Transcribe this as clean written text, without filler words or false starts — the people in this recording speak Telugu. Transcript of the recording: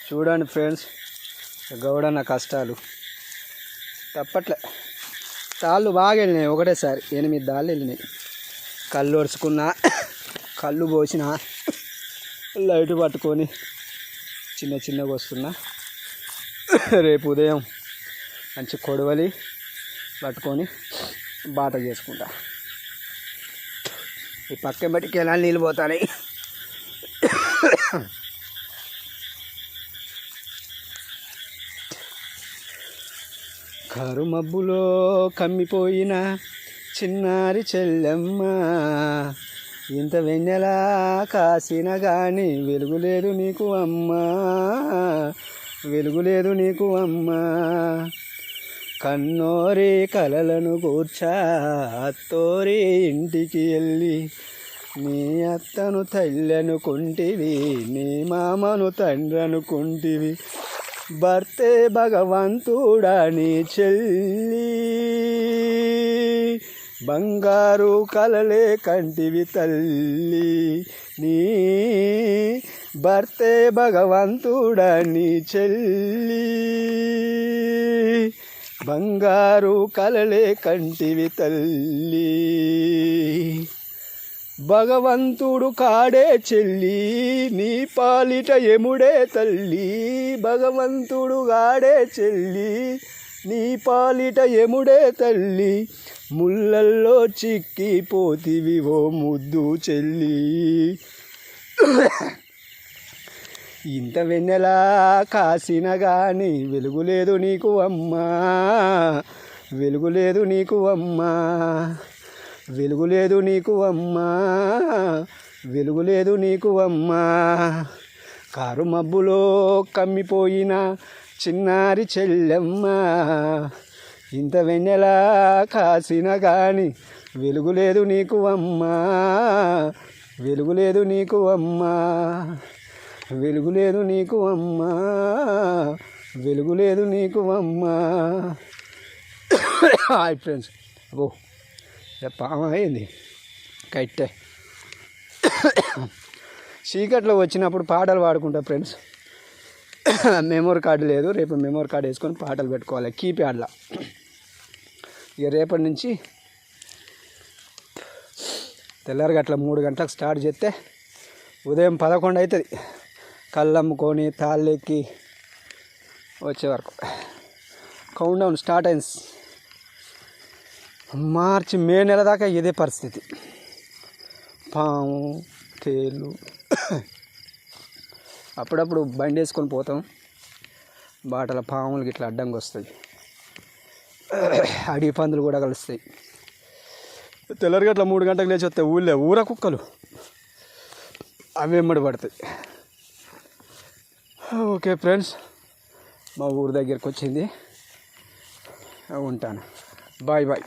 చూడండి ఫ్రెండ్స్, గౌడన్న కష్టాలు తప్పట్లే. తాళ్ళు బాగా వెళ్ళినాయి, ఒకటేసారి 8 తాళ్ళు వెళ్ళినాయి. కళ్ళు ఒడుచుకున్నా, కళ్ళు పోసిన, లైట్ పట్టుకొని చిన్నగా వస్తున్నా. రేపు ఉదయం మంచి కొడవలి పట్టుకొని బాట చేసుకుంటా. ఈ పక్కన బట్టి ఎలా నీళ్ళు పోతాయి. కారు మబ్బులో కమ్మిపోయిన చిన్నారి చెల్లెమ్మ, ఇంత వెన్నెలా కాసిన గాని వెలుగులేదు నీకు అమ్మా, వెలుగులేదు నీకు అమ్మా. కన్నోరి కలలను కూర్చా అత్తోరి ఇంటికి వెళ్ళి, నీ అత్తను తల్లి అనుకుంటివి, నీ మామను తండ్రి అనుకుంటివి, భర్తే భగవంతుడా నీ చెల్లి, బంగారు కలలే కంటివి తల్లి, నీ భర్తే భగవంతుడా నీ చెల్లి, బంగారు కలలే కంటివి తల్లి. భగవంతుడు కాడే చెల్లి, నీ పాలిట ఎముడే తల్లి, భగవంతుడు కాడే చెల్లి, నీ పాలిట ఎముడే తల్లి, ముళ్ళల్లో చిక్కిపోతివి ఓ ముద్దు చెల్లి. ఇంత వెన్నెలా కాసిన గాని వెలుగులేదు నీకు అమ్మా, వెలుగులేదు నీకు అమ్మా, వెలుగులేదు నీకు అమ్మా, వెలుగులేదు నీకు అమ్మా. కారు మబ్బులో కమ్మిపోయిన చిన్నారి చెల్లెమ్మ, ఇంత వెన్నెలా కాసిన గాని వెలుగులేదు నీకు అమ్మా, వెలుగులేదు నీకు అమ్మా, వెలుగులేదు నీకు అమ్మా, వెలుగులేదు నీకు అమ్మా. హాయ్ ఫ్రెండ్స్, అబ్బో పాము అయింది కట్టే. చీకట్లో వచ్చినప్పుడు పాటలు పాడుకుంటా ఫ్రెండ్స్. మెమరీ కార్డు లేదు, రేపు మెమరీ కార్డు వేసుకొని పాటలు పెట్టుకోవాలి కీప్యాడ్లో. ఇక రేపటి నుంచి తెల్లారిగట్ల 3 గంటలకు స్టార్ట్ చేస్తే ఉదయం 11 అవుతుంది. కళ్ళు అమ్ముకొని తాళ్ళెక్కి వచ్చే వరకు కౌంట్ డౌన్ స్టార్ట్ అయింది. మార్చి మే నెల దాకా ఇదే పరిస్థితి. పాము తేలు అప్పుడప్పుడు బండి వేసుకొని పోతాం, బాటల పాములకి ఇట్లా అడ్డంగా వస్తాయి, అడవి పందులు కూడా కలుస్తాయి. తెల్లరిగట్ల 3 గంటలకు లేచి వస్తాయి ఊర కుక్కలు, అవి వెంబడి పడతాయి. ఓకే ఫ్రెండ్స్, మా ఊరి దగ్గరికి వచ్చింది, ఉంటాను. Bye bye.